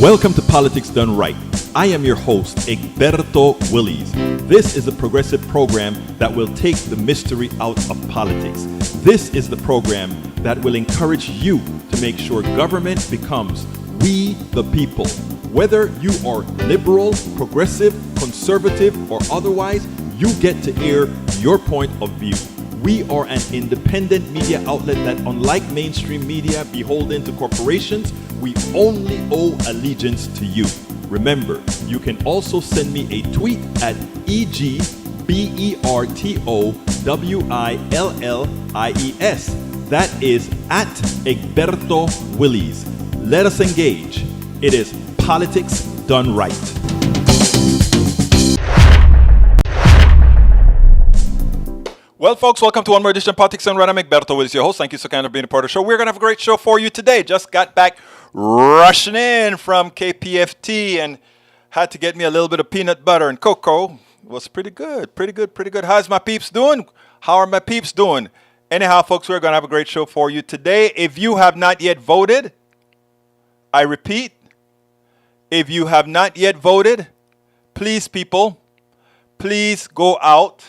Welcome to Politics Done Right. I am your host, Egberto Willies. This is a progressive program that will take the mystery out of politics. This is the program that will encourage you to make sure government becomes we the people. Whether you are liberal, progressive, conservative, or otherwise, you get to air your point of view. We are an independent media outlet that, unlike mainstream media beholden to corporations, we only owe allegiance to you. Remember, you can also send me a tweet at EGBERTOWILLIES. That is at Egberto Willies. Let us engage. It is Politics Done Right. Well, folks, welcome to one more edition of Politics Done Right. I'm Egberto Willies, your host. Thank you so kind of being a part of the show. We're going to have a great show for you today. Just got back rushing in from KPFT and had to get me a little bit of peanut butter and cocoa. It was pretty good. How's my peeps doing? How are my peeps doing? Anyhow, folks, we're going to have a great show for you today. If you have not yet voted, I repeat, if you have not yet voted, please, people, please go out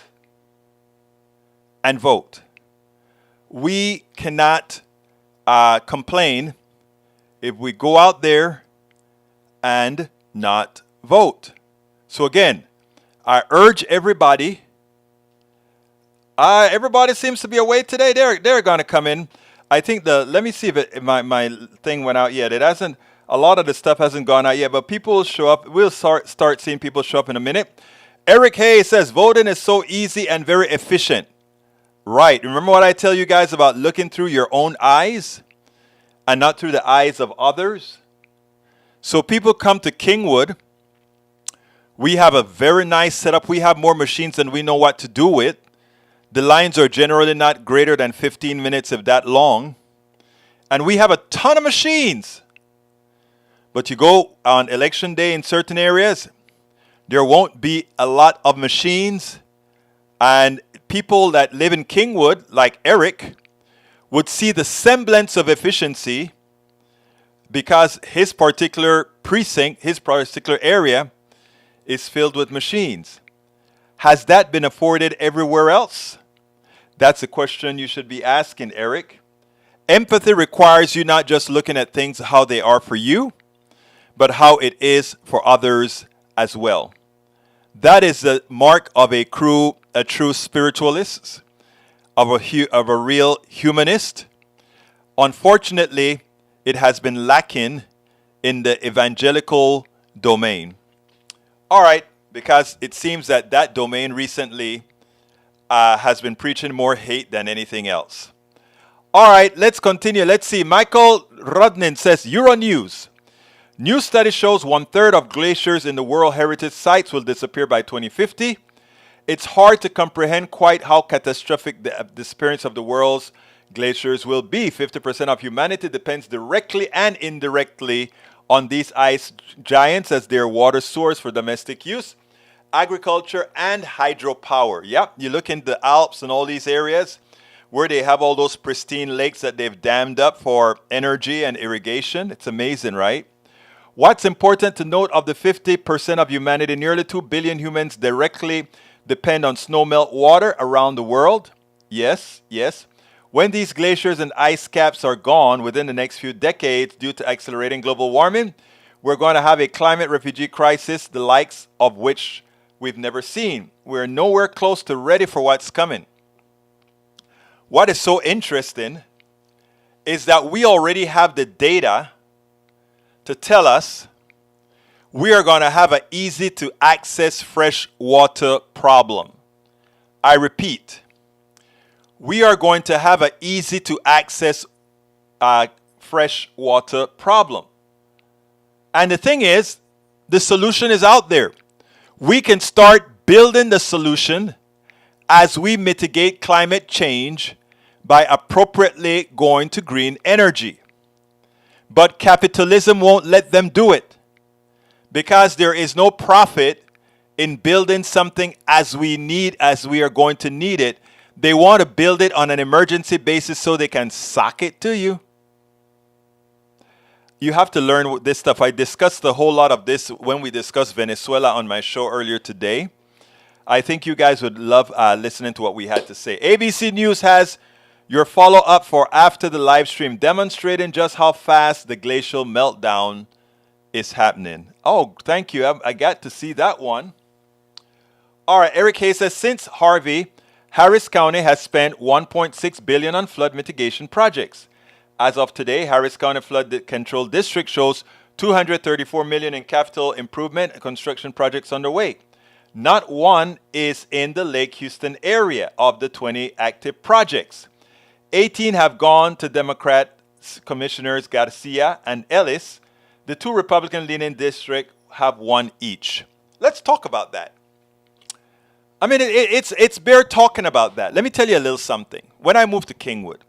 and vote. We cannot complain if we go out there and not vote. So again, I urge everybody. Everybody seems to be away today. They're going to come in. I think let me see if my thing went out yet. It hasn't. A lot of the stuff hasn't gone out yet, but people will show up. We'll start seeing people show up in a minute. Eric Hayes says voting is so easy and very efficient. Right. Remember what I tell you guys about looking through your own eyes and not through the eyes of others? So people come to Kingwood. We have a very nice setup. We have more machines than we know what to do with. The lines are generally not greater than 15 minutes, if that long. And we have a ton of machines. But you go on election day in certain areas, there won't be a lot of machines. And people that live in Kingwood, like Eric, would see the semblance of efficiency because his particular precinct, his particular area is filled with machines. Has that been afforded everywhere else? That's a question you should be asking, Eric. Empathy requires you not just looking at things how they are for you, but how it is for others as well. That is the mark of a true spiritualist, of a real humanist. Unfortunately, it has been lacking in the evangelical domain. All right, because it seems that domain recently has been preaching more hate than anything else. All right, let's continue. Let's see. Michael Rudnin says, Euronews. New study shows 1/3 of glaciers in the World Heritage Sites will disappear by 2050. It's hard to comprehend quite how catastrophic the disappearance of the world's glaciers will be. 50% of humanity depends directly and indirectly on these ice giants as their water source for domestic use, agriculture, and hydropower. Yep, you look in the Alps and all these areas where they have all those pristine lakes that they've dammed up for energy and irrigation. It's amazing, right? What's important to note of the 50% of humanity, nearly 2 billion humans directly depend on snowmelt water around the world. Yes. When these glaciers and ice caps are gone within the next few decades due to accelerating global warming, we're going to have a climate refugee crisis, the likes of which we've never seen. We're nowhere close to ready for what's coming. What is so interesting is that we already have the data to tell us we are going to have an easy to access fresh water problem. I repeat, we are going to have an easy to access fresh water problem. And the thing is, the solution is out there. We can start building the solution as we mitigate climate change by appropriately going to green energy. But capitalism won't let them do it because there is no profit in building something as we are going to need it. They want to build it on an emergency basis so they can sock it to you. You have to learn this stuff. I discussed a whole lot of this when we discussed Venezuela on my show earlier today. I think you guys would love listening to what we had to say. ABC News has your follow-up for after the live stream, demonstrating just how fast the glacial meltdown is happening. Oh, thank you. I got to see that one. All right, Eric Hayes says, since Harvey, Harris County has spent $1.6 billion on flood mitigation projects. As of today, Harris County Flood Control District shows $234 million in capital improvement and construction projects underway. Not one is in the Lake Houston area of the 20 active projects. 18 have gone to Democrat Commissioners Garcia and Ellis. The two Republican-leaning districts have one each. Let's talk about that. I mean, it's bare talking about that. Let me tell you a little something. When I moved to Kingwood,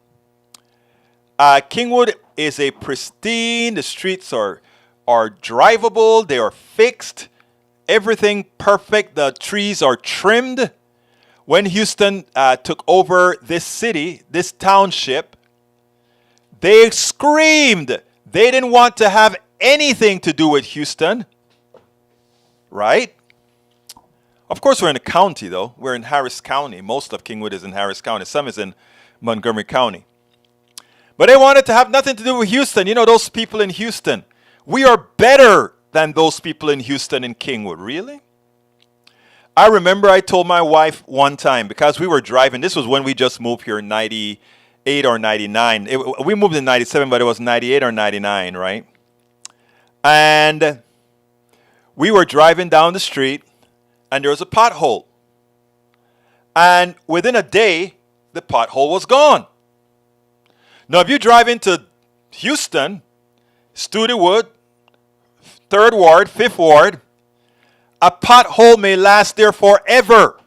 Kingwood is a pristine. The streets are drivable. They are fixed. Everything perfect. The trees are trimmed. When Houston took over this city, this township, they screamed. They didn't want to have anything to do with Houston. Right? Of course, we're in a county, though. We're in Harris County. Most of Kingwood is in Harris County. Some is in Montgomery County. But they wanted to have nothing to do with Houston. You know, those people in Houston. We are better than those people in Houston and Kingwood. Really? I remember I told my wife one time, because we were driving. This was when we just moved here in 98 or 99. We moved in 97, but it was 98 or 99, right? And we were driving down the street, and there was a pothole. And within a day, the pothole was gone. Now, if you drive into Houston, Studewood, 3rd Ward, 5th Ward, a pothole may last there forever.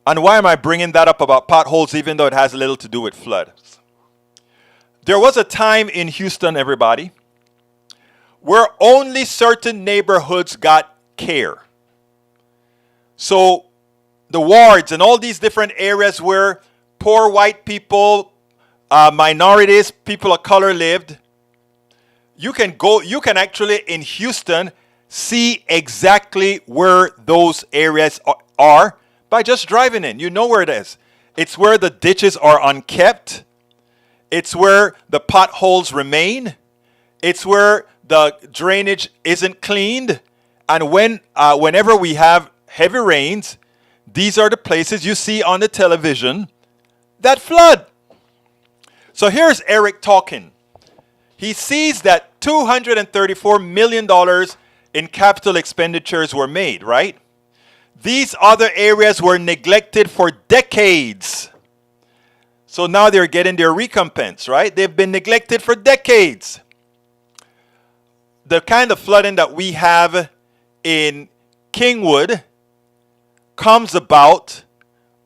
And why am I bringing that up about potholes, even though it has little to do with floods? There was a time in Houston, everybody, where only certain neighborhoods got care. So the wards and all these different areas where poor white people, minorities, people of color lived, you can actually in Houston see exactly where those areas are by just driving in. You know where it is. It's where the ditches are unkept. It's where the potholes remain. It's where the drainage isn't cleaned. And whenever we have heavy rains, these are the places you see on the television that flood. So here's Eric talking. He sees that $234 million in capital expenditures were made, right? These other areas were neglected for decades. So now they're getting their recompense, right? They've been neglected for decades. The kind of flooding that we have in Kingwood comes about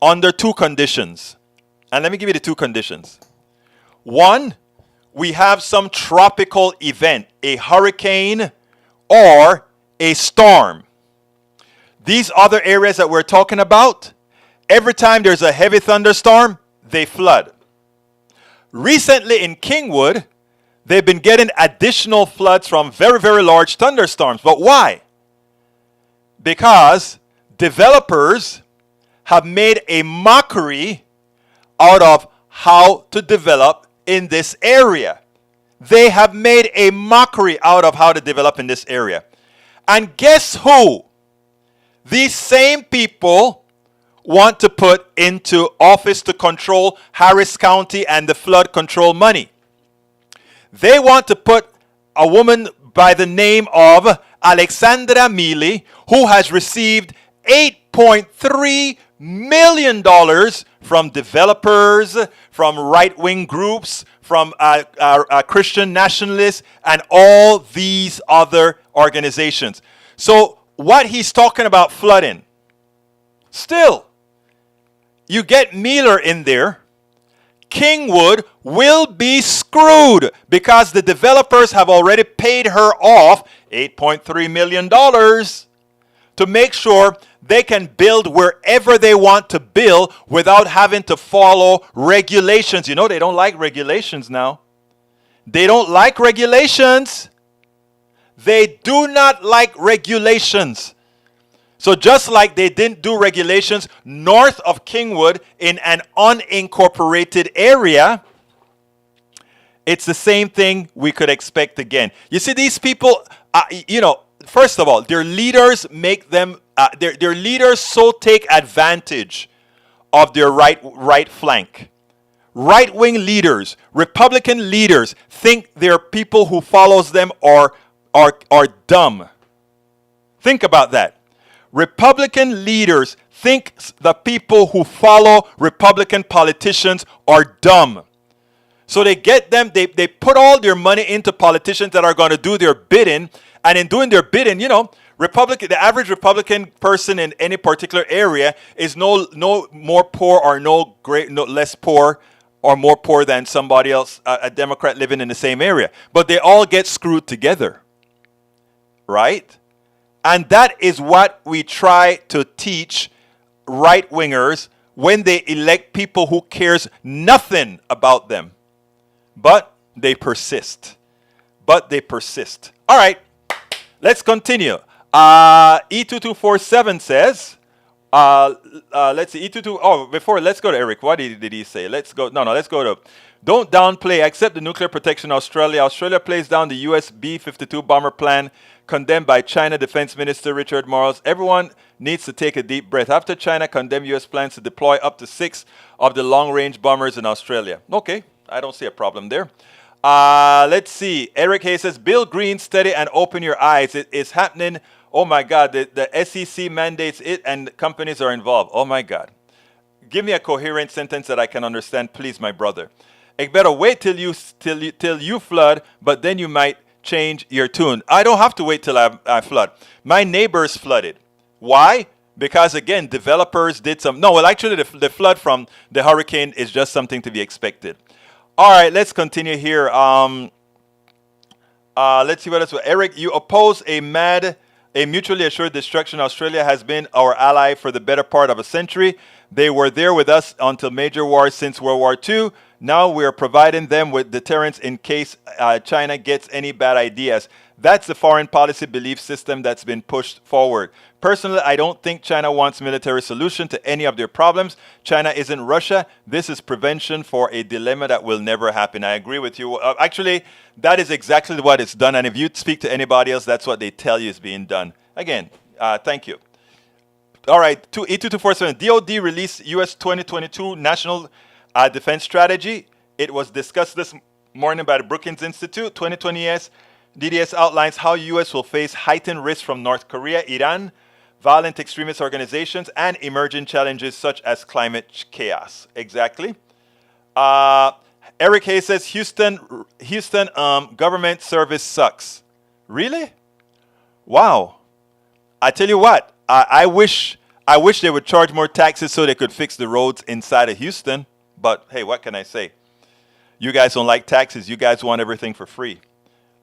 under two conditions. And let me give you the two conditions. One, we have some tropical event, a hurricane or a storm. These other areas that we're talking about, every time there's a heavy thunderstorm, they flood. Recently in Kingwood, they've been getting additional floods from very, very large thunderstorms. But why? Because developers have made a mockery out of how to develop in this area. They have made a mockery out of how to develop in this area. And guess who? These same people want to put into office to control Harris County and the flood control money. They want to put a woman by the name of Alexandra Mealy, who has received $8.3 million from developers, from right-wing groups, from Christian nationalists, and all these other organizations. So what he's talking about flooding, still, you get Miller in there, Kingwood will be screwed because the developers have already paid her off $8.3 million to make sure they can build wherever they want to build without having to follow regulations. You know, they don't like regulations now. They don't like regulations. They do not like regulations. So just like they didn't do regulations north of Kingwood in an unincorporated area, it's the same thing we could expect again. You see, these people, first of all, their leaders make them, their leaders so take advantage of their right flank. Right-wing leaders, Republican leaders think their people who follows them are dumb. Think about that. Republican leaders think the people who follow Republican politicians are dumb. So they get them, they put all their money into politicians that are going to do their bidding. And in doing their bidding, the average Republican person in any particular area is no more poor or no less poor or more poor than somebody else, a Democrat living in the same area. But they all get screwed together. Right? And that is what we try to teach right-wingers when they elect people who cares nothing about them. But they persist. All right, let's continue. E2247 says, let's see, let's go to Eric. What did he say? Let's go to, don't downplay, accept the nuclear protection of Australia. Australia plays down the US B-52 bomber plan condemned by China Defense Minister Richard Marles. Everyone needs to take a deep breath. After China condemned US plans to deploy up to 6 of the long-range bombers in Australia. Okay, I don't see a problem there. Let's see. Eric Hayes says, Bill Green, steady and open your eyes. It is happening. Oh my God, the SEC mandates it and companies are involved. Oh my God. Give me a coherent sentence that I can understand, please, my brother. I better wait till you flood, but then you might change your tune. I don't have to wait till I flood. My neighbors flooded. Why? Because again, developers did some. No, well, actually, the flood from the hurricane is just something to be expected. All right, let's continue here. Let's see what else. Eric, you oppose a mutually assured destruction. Australia has been our ally for the better part of a century. They were there with us until major wars since World War II. Now we are providing them with deterrence in case China gets any bad ideas. That's the foreign policy belief system that's been pushed forward. Personally, I don't think China wants military solution to any of their problems. China isn't Russia. This is prevention for a dilemma that will never happen. I agree with you. Actually, that is exactly what it's done. And if you speak to anybody else, that's what they tell you is being done. Again, thank you. All right, E2247. DOD released U.S. 2022 National Defense Strategy. It was discussed this morning by the Brookings Institute. 2020 DDS outlines how U.S. will face heightened risk from North Korea, Iran, violent extremist organizations, and emerging challenges such as climate chaos. Exactly. Eric Hayes says, Houston government service sucks. Really? Wow. I tell you what, I wish they would charge more taxes so they could fix the roads inside of Houston. But hey, what can I say? You guys don't like taxes. You guys want everything for free.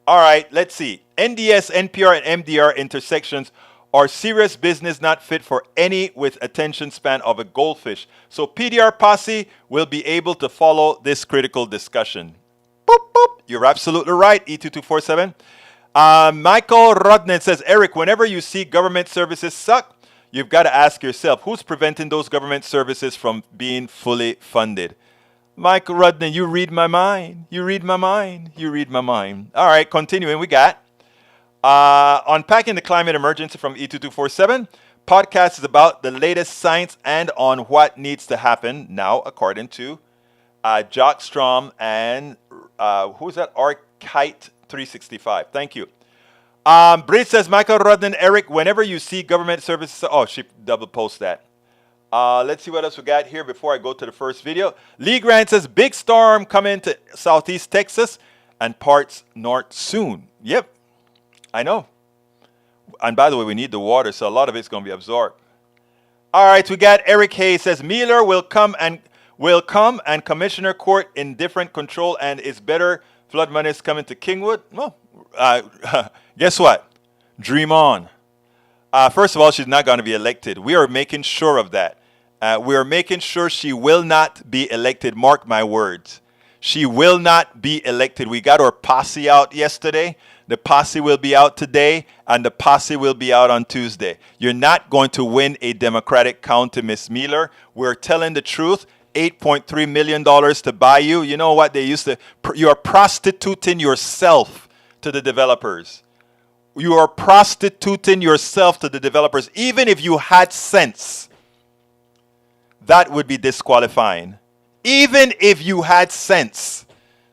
All right, let's see. NDS, NPR, and MDR intersections are serious business not fit for any with attention span of a goldfish. So PDR posse will be able to follow this critical discussion. Boop, boop. You're absolutely right, E2247. Michael Rodnan says, Eric, whenever you see government services suck, you've got to ask yourself, who's preventing those government services from being fully funded? Michael Rudden, you read my mind. You read my mind. You read my mind. All right, continuing, we got Unpacking the Climate Emergency from E2247. Podcast is about the latest science and on what needs to happen now, according to Jock Strom and who's that? Archite 365. Thank you. Brit says, Michael Rudden, Eric, whenever you see government services, oh, she double post that. Let's see what else we got here before I go to the first video. Lee Grant says, big storm coming to southeast Texas and parts north soon. Yep, I know. And by the way, we need the water, so a lot of it's going to be absorbed. All right, we got Eric Hayes says, Mueller will come and Commissioner Court in different control and it's better flood money is coming to Kingwood. Well, guess what? Dream on. First of all, she's not going to be elected. We are making sure of that. We are making sure she will not be elected. Mark my words. She will not be elected. We got our posse out yesterday. The posse will be out today, and the posse will be out on Tuesday. You're not going to win a Democratic county, Miss Mealer. We're telling the truth. $8.3 million to buy you. You know what they used to? You are prostituting yourself to the developers. You are prostituting yourself to the developers. Even if you had sense, that would be disqualifying. Even if you had sense,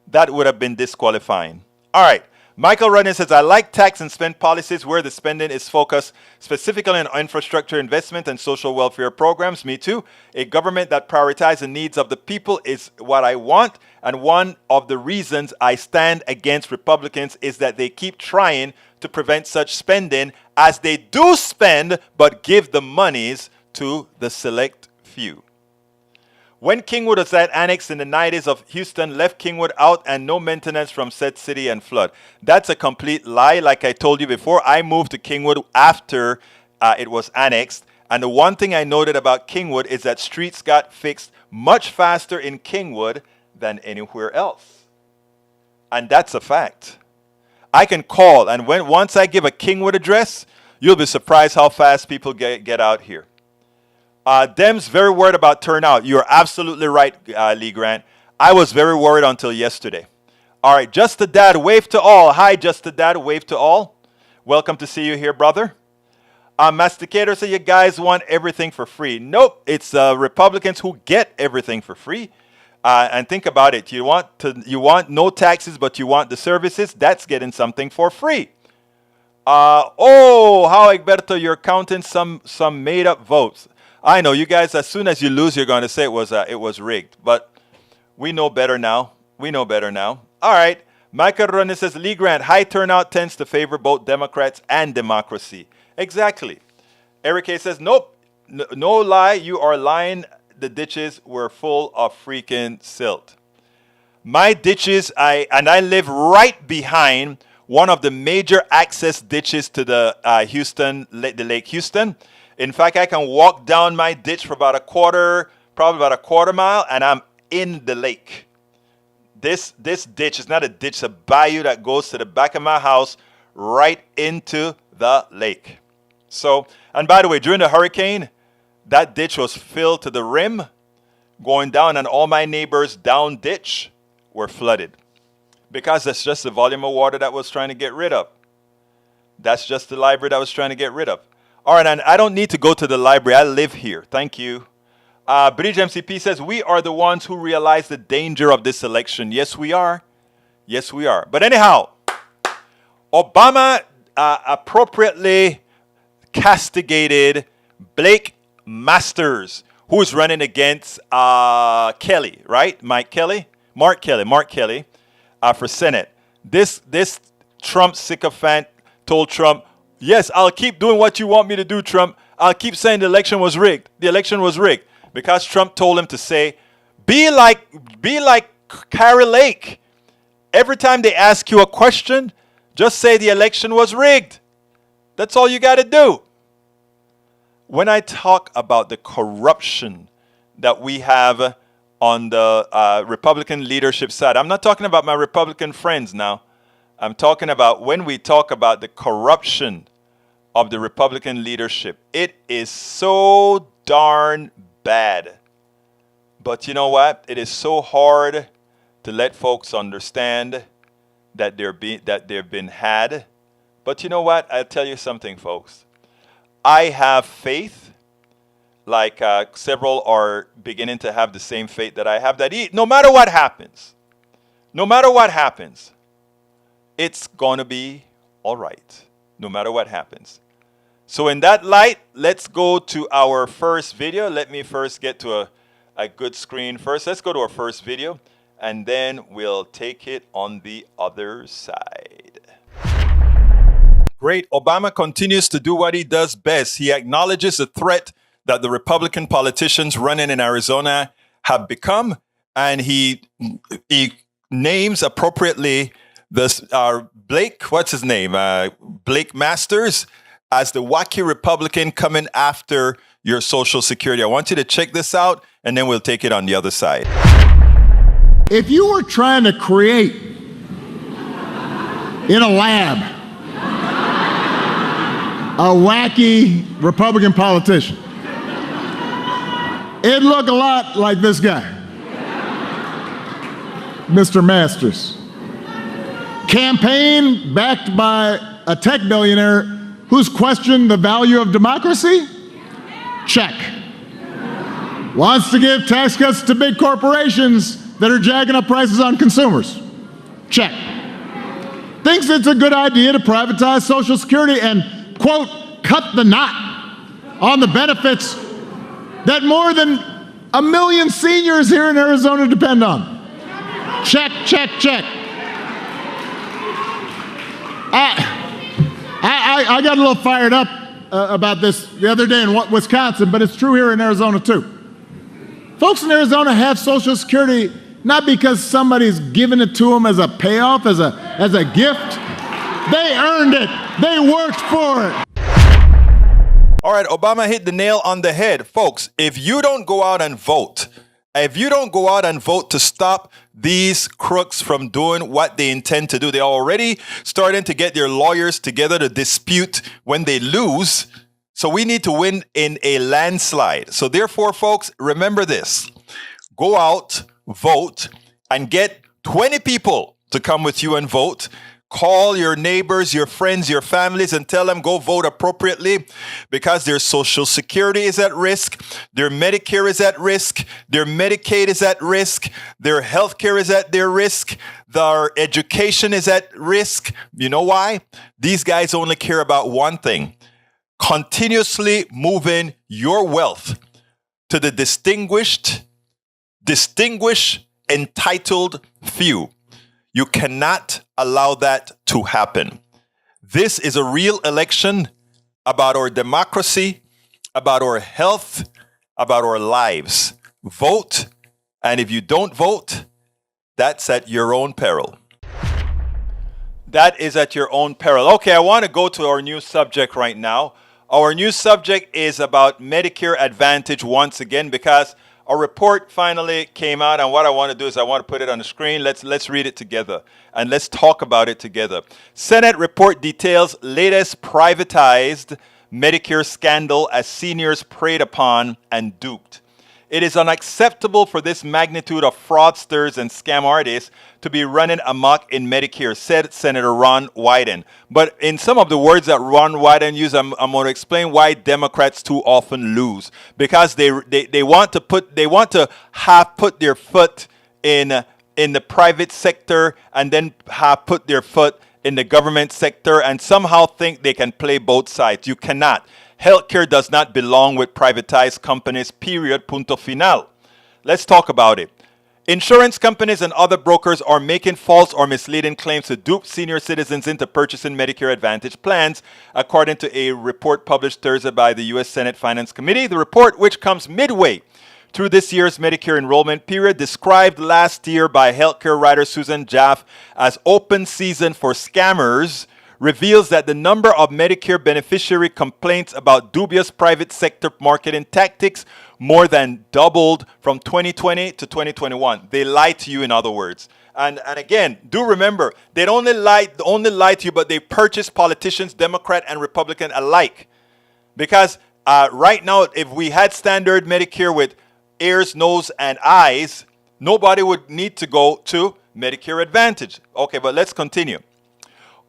that would have been disqualifying. All right. Michael Runyon says, I like tax and spend policies where the spending is focused specifically on infrastructure investment and social welfare programs. Me too. A government that prioritizes the needs of the people is what I want. And one of the reasons I stand against Republicans is that they keep trying to prevent such spending, as they do spend, but give the monies to the select few. When Kingwood was annexed in the 90s of Houston, left Kingwood out and no maintenance from said city and flood. That's a complete lie. Like I told you before, I moved to Kingwood after it was annexed. And the one thing I noted about Kingwood is that streets got fixed much faster in Kingwood than anywhere else. And that's a fact. I can call, and once I give a Kingwood address, you'll be surprised how fast people get out here. Dems very worried about turnout. You're absolutely right, Lee Grant. I was very worried until yesterday. All right, Just the Dad, wave to all. Hi, Just the Dad, wave to all. Welcome to see you here, brother. Masticator said you guys want everything for free. Nope, it's Republicans who get everything for free. And think about it. You want no taxes, but you want the services. That's getting something for free. Oh, how Egberto, you're counting some made up votes. I know you guys. As soon as you lose, you're going to say it was rigged. But we know better now. We know better now. All right. Michael Ronnie says Lee Grant, high turnout tends to favor both Democrats and democracy. Exactly. Eric A says nope. No lie. You are lying. The ditches were full of freaking silt. My ditches, I live right behind one of the major access ditches to the Lake Houston. In fact, I can walk down my ditch for probably about a quarter mile, and I'm in the lake. This ditch is not a ditch, it's a bayou that goes to the back of my house right into the lake. So, and by the way, during the hurricane, that ditch was filled to the rim, going down, and all my neighbors down ditch were flooded. Because that's just the volume of water that was trying to get rid of. That's just the library that was trying to get rid of. All right, and I don't need to go to the library. I live here. Thank you. Bridge MCP says, we are the ones who realize the danger of this election. Yes, we are. Yes, we are. But anyhow, Obama appropriately castigated Blake Masters, who is running against Kelly, right? Mark Kelly, for Senate. This Trump sycophant told Trump, yes, I'll keep doing what you want me to do, Trump. I'll keep saying the election was rigged. The election was rigged. Because Trump told him to say, be like Carrie Lake. Every time they ask you a question, just say the election was rigged. That's all you got to do. When I talk about the corruption that we have on the Republican leadership side, I'm not talking about my Republican friends now. I'm talking about when we talk about the corruption of the Republican leadership. It is so darn bad. But you know what? It is so hard to let folks understand that they've been had. But you know what? I'll tell you something, folks. I have faith, like several are beginning to have the same faith that I have, that no matter what happens, it's going to be all right, no matter what happens. So in that light, let's go to our first video. Let me first get to a good screen first. Let's go to our first video, and then we'll take it on the other side. Great. Obama continues to do what he does best. He acknowledges the threat that the Republican politicians running in Arizona have become, and he names appropriately this Blake, what's his name? Blake Masters, as the wacky Republican coming after your Social Security. I want you to check this out, and then we'll take it on the other side. If you were trying to create in a lab a wacky Republican politician, it'd look a lot like this guy, Mr. Masters. Campaign backed by a tech billionaire who's questioned the value of democracy? Check. Wants to give tax cuts to big corporations that are jacking up prices on consumers? Check. Thinks it's a good idea to privatize Social Security and, quote, cut the knot on the benefits that more than 1 million seniors here in Arizona depend on? Check, check, check. I got a little fired up about this the other day in Wisconsin, but it's true here in Arizona too. Folks in Arizona have Social Security not because somebody's given it to them as a payoff, as a gift. They earned it. They worked for it. All right, Obama hit the nail on the head. Folks, if you don't go out and vote, to stop these crooks from doing what they intend to do, they're already starting to get their lawyers together to dispute when they lose. So we need to win in a landslide. So therefore, folks, remember this. Go out, vote, and get 20 people to come with you and vote. Call your neighbors, your friends, your families, and tell them go vote appropriately, because their Social Security is at risk, their Medicare is at risk, their Medicaid is at risk, their health care is at their risk, their education is at risk. You know why? These guys only care about one thing: continuously moving your wealth to the distinguished, entitled few. You cannot allow that to happen. This is a real election about our democracy, about our health, about our lives. Vote, and if you don't vote, that's at your own peril. That is at your own peril. Okay, I want to go to our new subject right now. Our new subject is about Medicare Advantage once again, because a report finally came out, and what I want to do is I want to put it on the screen. Let's read it together, and let's talk about it together. Senate report details latest privatized Medicare scandal as seniors preyed upon and duped. It is unacceptable for this magnitude of fraudsters and scam artists to be running amok in Medicare, said Senator Ron Wyden. But in some of the words that Ron Wyden used, I'm going to explain why Democrats too often lose. Because they want to put their foot in the private sector, and then have put their foot in the government sector, and somehow think they can play both sides. You cannot. Healthcare does not belong with privatized companies, period, punto final. Let's talk about it. Insurance companies and other brokers are making false or misleading claims to dupe senior citizens into purchasing Medicare Advantage plans, according to a report published Thursday by the U.S. Senate Finance Committee. The report, which comes midway through this year's Medicare enrollment period, described last year by healthcare writer Susan Jaff as open season for scammers, reveals that the number of Medicare beneficiary complaints about dubious private sector marketing tactics more than doubled from 2020 to 2021. They lied to you, in other words. And again, do remember, they only lie to you, but they purchase politicians, Democrat and Republican alike. Because right now, if we had standard Medicare with ears, nose, and eyes, nobody would need to go to Medicare Advantage. Okay, but let's continue.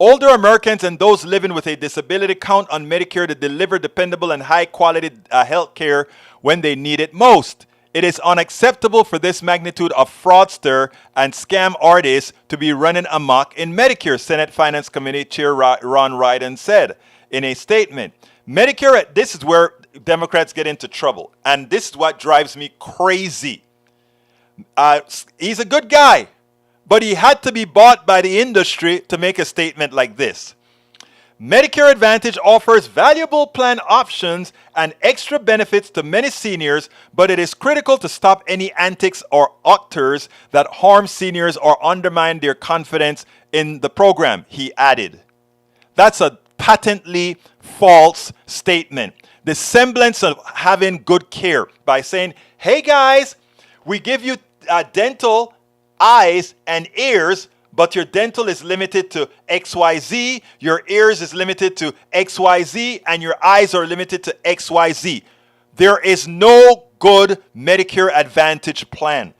Older Americans and those living with a disability count on Medicare to deliver dependable and high-quality health care when they need it most. It is unacceptable for this magnitude of fraudster and scam artists to be running amok in Medicare, Senate Finance Committee Chair Ron Wyden said in a statement. Medicare, this is where Democrats get into trouble, and this is what drives me crazy. He's a good guy, but he had to be bought by the industry to make a statement like this. Medicare Advantage offers valuable plan options and extra benefits to many seniors, but it is critical to stop any antics or actors that harm seniors or undermine their confidence in the program, he added. That's a patently false statement. The semblance of having good care by saying, hey guys, we give you dental eyes and ears, but your dental is limited to XYZ, your ears is limited to XYZ, and your eyes are limited to XYZ. There is no good Medicare Advantage plan.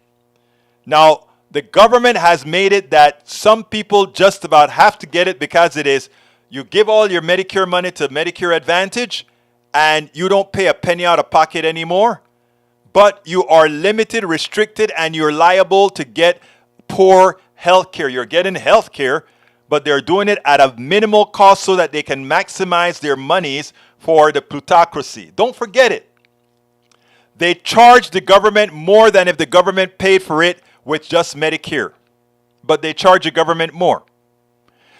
Now, the government has made it that some people just about have to get it because it is, you give all your Medicare money to Medicare Advantage and you don't pay a penny out of pocket anymore, but you are limited, restricted, and you're liable to get poor health care. You're getting health care, but they're doing it at a minimal cost so that they can maximize their monies for the plutocracy. Don't forget it. They charge the government more than if the government paid for it with just Medicare. But they charge the government more.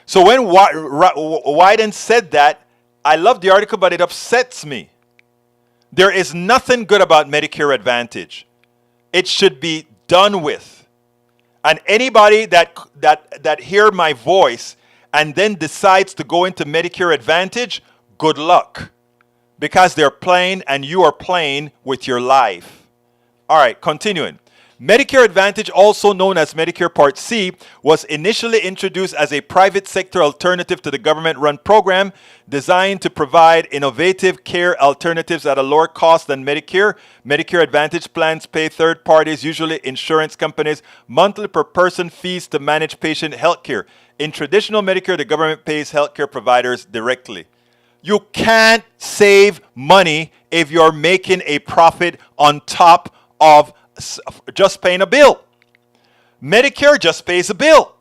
So when Wyden said that, I love the article, but it upsets me. There is nothing good about Medicare Advantage. It should be done with. And anybody that hear my voice and then decides to go into Medicare Advantage, good luck. Because they're playing and you are playing with your life. All right, continuing. Medicare Advantage, also known as Medicare Part C, was initially introduced as a private sector alternative to the government-run program designed to provide innovative care alternatives at a lower cost than Medicare. Medicare Advantage plans pay third parties, usually insurance companies, monthly per person fees to manage patient health care. In traditional Medicare, the government pays healthcare providers directly. You can't save money if you're making a profit on top of just paying a bill. Medicare just pays a bill.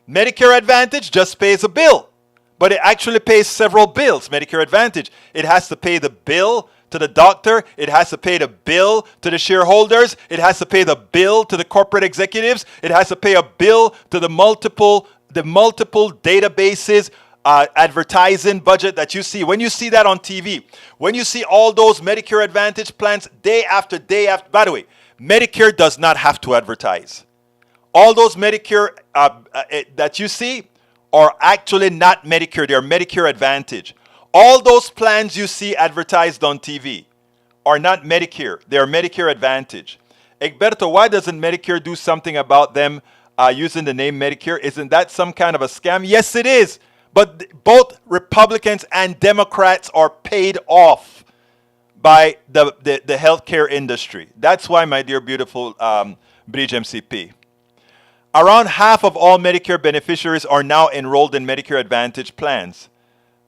Medicare Advantage just pays a bill. But it actually pays several bills, Medicare Advantage. It has to pay the bill to the doctor. It has to pay the bill to the shareholders. It has to pay the bill to the corporate executives. It has to pay a bill to the multiple databases, advertising budget that you see. When you see that on TV, when you see all those Medicare Advantage plans day after day after, by the way, Medicare does not have to advertise. All those Medicare that you see are actually not Medicare. They are Medicare Advantage. All those plans you see advertised on TV are not Medicare. They are Medicare Advantage. Egberto, why doesn't Medicare do something about them using the name Medicare? Isn't that some kind of a scam? Yes, it is. But both Republicans and Democrats are paid off by the healthcare industry. That's why, my dear beautiful Bridge MCP. Around half of all Medicare beneficiaries are now enrolled in Medicare Advantage plans.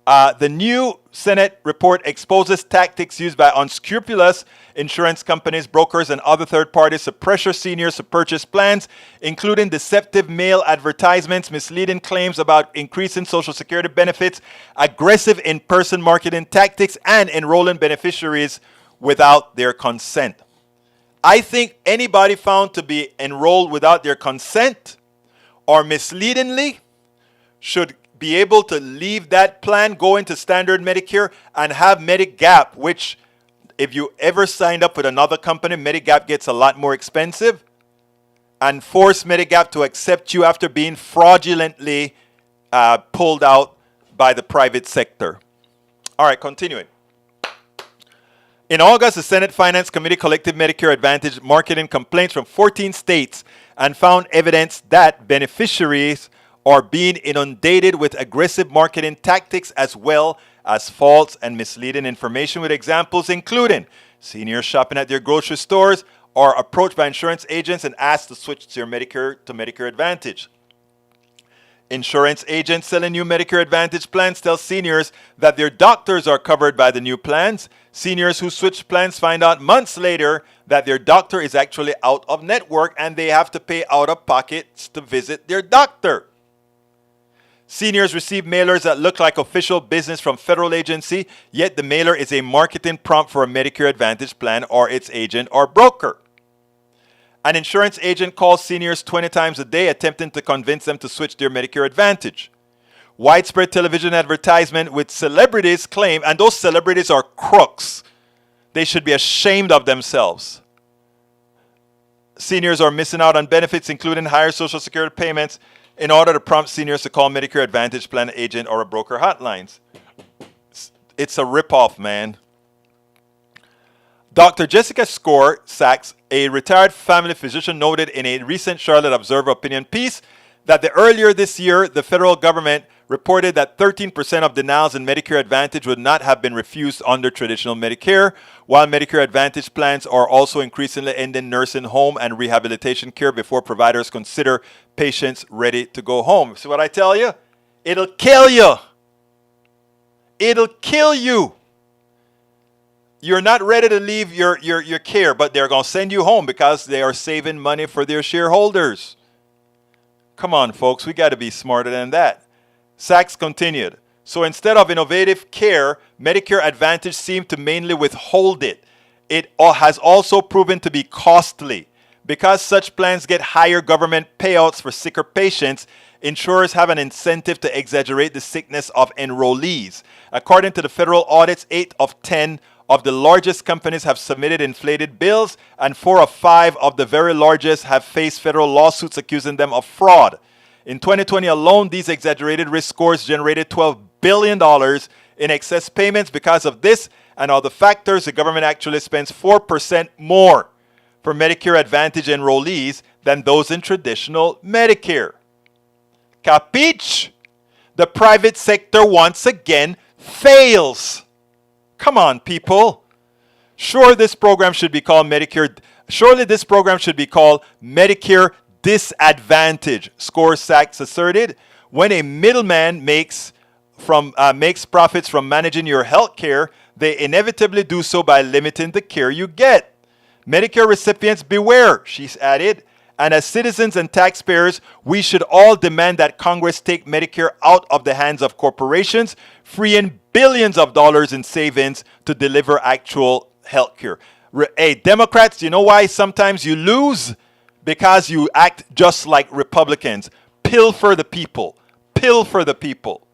The new Senate report exposes tactics used by unscrupulous insurance companies, brokers, and other third parties to pressure seniors to purchase plans, including deceptive mail advertisements, misleading claims about increasing Social Security benefits, aggressive in-person marketing tactics, and enrolling beneficiaries without their consent. I think anybody found to be enrolled without their consent or misleadingly should be able to leave that plan, go into standard Medicare, and have Medigap, which if you ever signed up with another company, Medigap gets a lot more expensive, and force Medigap to accept you after being fraudulently pulled out by the private sector. All right, continuing. In August, the Senate Finance Committee collected Medicare Advantage marketing complaints from 14 states and found evidence that beneficiaries are being inundated with aggressive marketing tactics as well as false and misleading information, with examples including seniors shopping at their grocery stores are approached by insurance agents and asked to switch their Medicare to Medicare Advantage. Insurance agents selling new Medicare Advantage plans tell seniors that their doctors are covered by the new plans. Seniors who switch plans find out months later that their doctor is actually out of network and they have to pay out of pockets to visit their doctor. Seniors receive mailers that look like official business from federal agency, yet the mailer is a marketing prompt for a Medicare Advantage plan or its agent or broker. An insurance agent calls seniors 20 times a day attempting to convince them to switch their Medicare Advantage. Widespread television advertisement with celebrities claim, and those celebrities are crooks. They should be ashamed of themselves. Seniors are missing out on benefits, including higher Social Security payments, in order to prompt seniors to call Medicare Advantage plan agent or a broker hotlines. It's a ripoff, man. Dr. Jessica Score Sachs, a retired family physician, noted in a recent Charlotte Observer opinion piece that earlier this year, the federal government reported that 13% of denials in Medicare Advantage would not have been refused under traditional Medicare, while Medicare Advantage plans are also increasingly ending nursing home and rehabilitation care before providers consider patients ready to go home. See what I tell you? It'll kill you. It'll kill you. You're not ready to leave your care, but they're going to send you home because they are saving money for their shareholders. Come on, folks. We got to be smarter than that. Sachs continued. So instead of innovative care, Medicare Advantage seemed to mainly withhold it. It has also proven to be costly. Because such plans get higher government payouts for sicker patients, insurers have an incentive to exaggerate the sickness of enrollees. According to the federal audits, 8 of 10 of the largest companies have submitted inflated bills, and 4 of 5 of the very largest have faced federal lawsuits accusing them of fraud. In 2020 alone, these exaggerated risk scores generated $12 billion in excess payments. Because of this and other factors, the government actually spends 4% more for Medicare Advantage enrollees than those in traditional Medicare. Capiche? The private sector once again fails. Come on, people. Surely this program should be called Medicare Disadvantage, Score Sachs asserted. When a middleman makes profits from managing your health care, they inevitably do so by limiting the care you get. Medicare recipients beware, she added. And as citizens and taxpayers, we should all demand that Congress take Medicare out of the hands of corporations, freeing billions of dollars in savings to deliver actual health care. Hey, Democrats, you know why sometimes you lose? Because you act just like Republicans. Pilfer the people. Pilfer the people.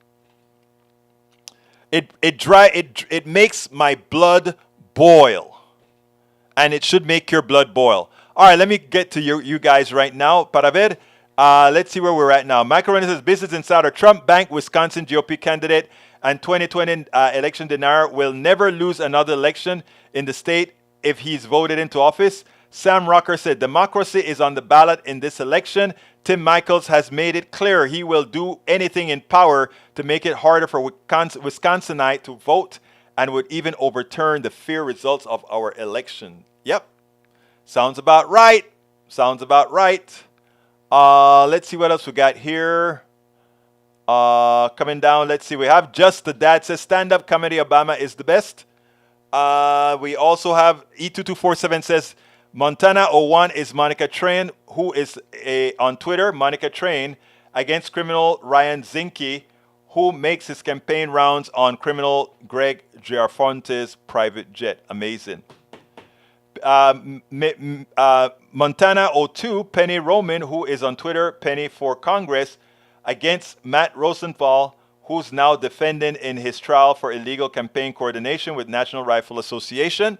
It makes my blood boil. And it should make your blood boil. All right, let me get to you guys right now. Para ver, let's see where we're at now. Michael Renner says, Business Insider, Trump Bank, Wisconsin GOP candidate and 2020 election denier will never lose another election in the state if he's voted into office. Sam Rocker said, democracy is on the ballot in this election. Tim Michaels has made it clear he will do anything in power to make it harder for Wisconsinite to vote and would even overturn the fair results of our election. Yep. Sounds about right. Sounds about right. Let's see what else we got here. Coming down, let's see. We have Just the Dad says, stand-up comedy Obama is the best. We also have E2247 says, Montana 01 is Monica Train, who is on Twitter, Monica Train, against criminal Ryan Zinke, who makes his campaign rounds on criminal Greg Giarfonte's private jet. Amazing. Montana 02, Penny Roman, who is on Twitter, Penny for Congress, against Matt Rosenthal, who's now defending in his trial for illegal campaign coordination with National Rifle Association.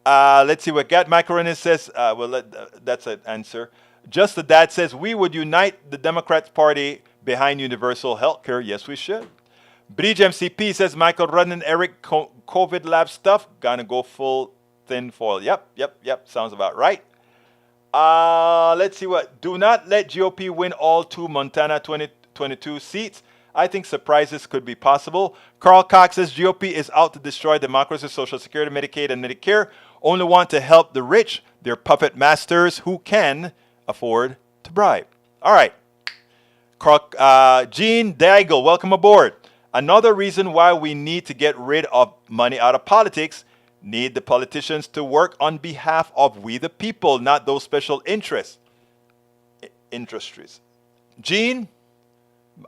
Let's see what got. Michael Renner says, that's an answer. Just the Dad says, we would unite the Democrats Party behind universal health care. Yes, we should. Bridge MCP says, Michael running Eric COVID lab stuff. Gonna go full thin foil. Yep. Sounds about right. Let's see what. Do not let GOP win all 2 Montana 2022 seats. I think surprises could be possible. Carl Cox says GOP is out to destroy democracy, Social Security, Medicaid, and Medicare. Only want to help the rich, their puppet masters who can afford to bribe. All right. Gene Daigle, welcome aboard. Another reason why we need to get rid of money out of politics, need the politicians to work on behalf of we the people, not those special industries. Gene,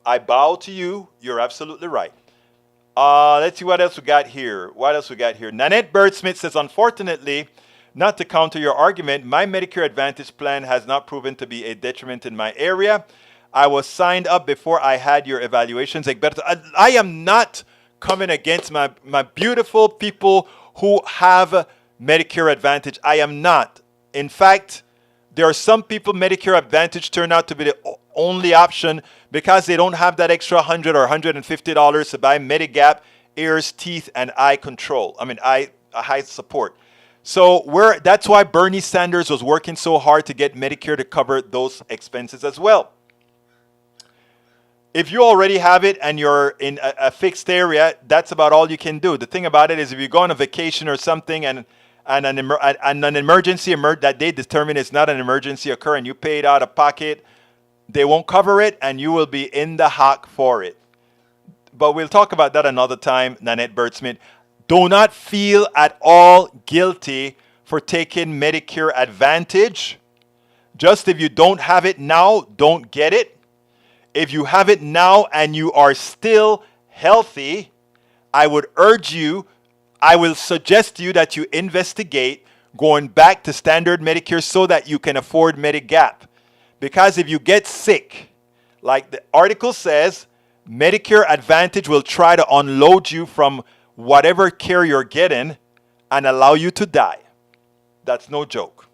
I bow to you. You're absolutely right. Let's see what else we got here. Nanette Birdsmith says, unfortunately, not to counter your argument, my Medicare Advantage plan has not proven to be a detriment in my area. I was signed up before I had your evaluations. I am not coming against my beautiful people who have Medicare Advantage. I am not. In fact, there are some people Medicare Advantage turn out to be the only option because they don't have that extra $100 or $150 to buy Medigap, ears, teeth, and eye control. Eye support. So that's why Bernie Sanders was working so hard to get Medicare to cover those expenses as well. If you already have it and you're in a fixed area, that's about all you can do. The thing about it is if you go on a vacation or something and an emergency that they determine is not an emergency occur and you pay it out of pocket, they won't cover it and you will be in the hock for it. But we'll talk about that another time, Nanette Bird-Smith. Do not feel at all guilty for taking Medicare Advantage. Just if you don't have it now, don't get it. If you have it now and you are still healthy, I will suggest to you that you investigate going back to standard Medicare so that you can afford Medigap. Because if you get sick, like the article says, Medicare Advantage will try to unload you from whatever care you're getting and allow you to die. That's no joke.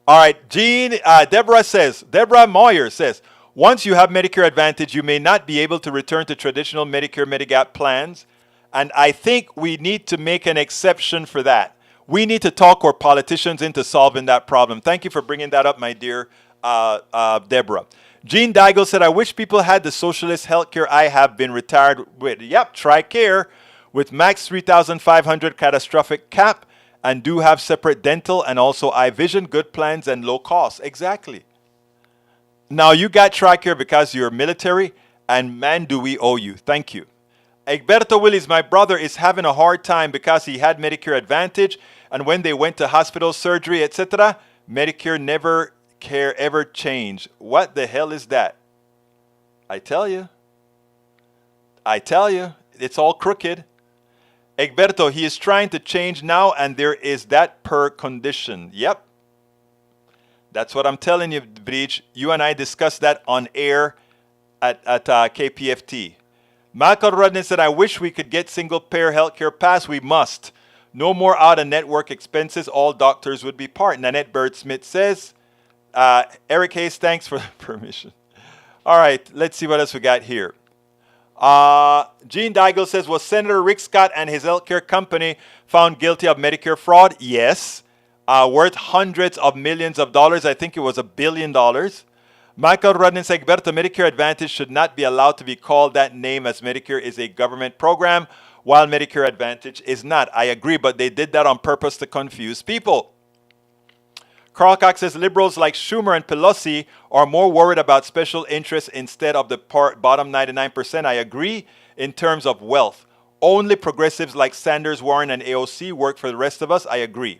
All right, Deborah Moyer says, once you have Medicare Advantage, you may not be able to return to traditional Medicare Medigap plans. And I think we need to make an exception for that. We need to talk our politicians into solving that problem. Thank you for bringing that up, my dear Deborah. Gene Daigle said, I wish people had the socialist healthcare I have been retired with. Yep, TRICARE with max $3,500 catastrophic cap and do have separate dental and also eye vision, good plans and low cost. Exactly. Now you got TRICARE because you're military and man do we owe you. Thank you. Egberto Willis, my brother, is having a hard time because he had Medicare Advantage and when they went to hospital, surgery, etc., Medicare ever changed. What the hell is that? I tell you, it's all crooked. Egberto, he is trying to change now and there is that per condition. Yep. That's what I'm telling you, Breach. You and I discussed that on air at KPFT. Michael Rudney said, I wish we could get single-payer healthcare pass. We must. No more out-of-network expenses. All doctors would be part. Nanette Bird-Smith says, Eric Hayes, thanks for the permission. All right, let's see what else we got here. Gene Daigle says, was Senator Rick Scott and his healthcare company found guilty of Medicare fraud? Yes. Worth hundreds of millions of dollars. I think it was $1 billion. Michael Rudney said, Egberto, Medicare Advantage should not be allowed to be called that name as Medicare is a government program, while Medicare Advantage is not. I agree, but they did that on purpose to confuse people. Carl Cox says, liberals like Schumer and Pelosi are more worried about special interests instead of the bottom 99%. I agree in terms of wealth. Only progressives like Sanders, Warren, and AOC work for the rest of us. I agree.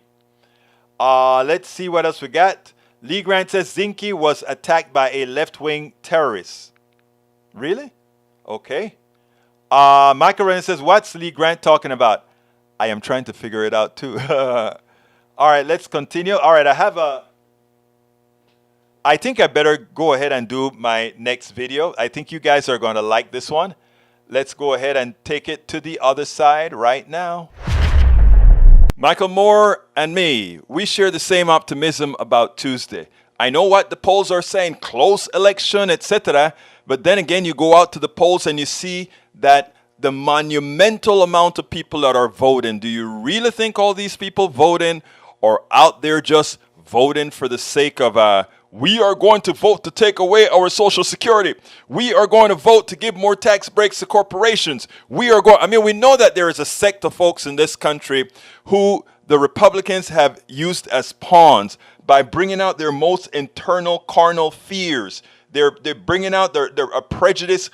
Let's see what else we got. Lee Grant says Zinke was attacked by a left-wing terrorist. Really? Okay. Michael Renner says, what's Lee Grant talking about? I am trying to figure it out too. All right, let's continue. All right, I think I better go ahead and do my next video. I think you guys are going to like this one. Let's go ahead and take it to the other side right now. Michael Moore and me, we share the same optimism about Tuesday. I know what the polls are saying, close election, etc. But then again, you go out to the polls and you see that the monumental amount of people that are voting. Do you really think all these people voting are out there just voting for the sake of we are going to vote to take away our Social Security. We are going to vote to give more tax breaks to corporations. We know that there is a sect of folks in this country who the Republicans have used as pawns by bringing out their most internal carnal fears. They're bringing out their prejudice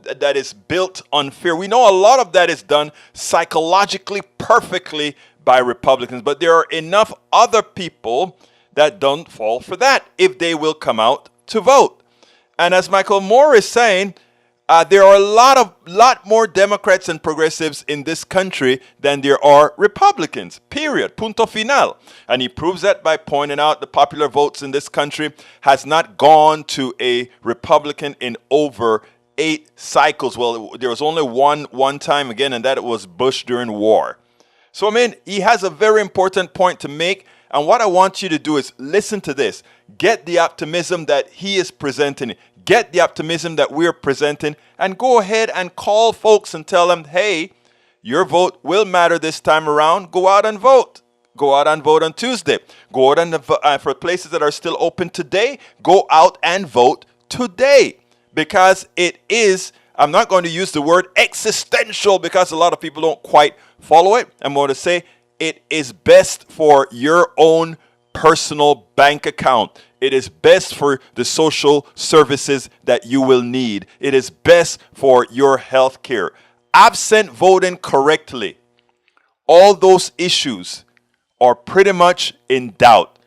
that is built on fear. We know a lot of that is done psychologically perfectly by Republicans, but there are enough other people that don't fall for that if they will come out to vote. And as Michael Moore is saying, there are a lot more Democrats and progressives in this country than there are Republicans, period, punto final. And he proves that by pointing out the popular votes in this country has not gone to a Republican in over 8 cycles. Well, there was only one time again, and that was Bush during war. So, he has a very important point to make. And what I want you to do is listen to this. Get the optimism that he is presenting. Get the optimism that we're presenting. And go ahead and call folks and tell them, hey, Your vote will matter this time around. Go out and vote. Go out and vote on Tuesday. Go out and for places that are still open today, go out and vote today. Because it is, I'm not going to use the word existential because a lot of people don't quite follow it. I'm going to say it is best for your own personal bank account. It is best for the social services that you will need. It is best for your health care. Absent voting correctly, all those issues are pretty much in doubt.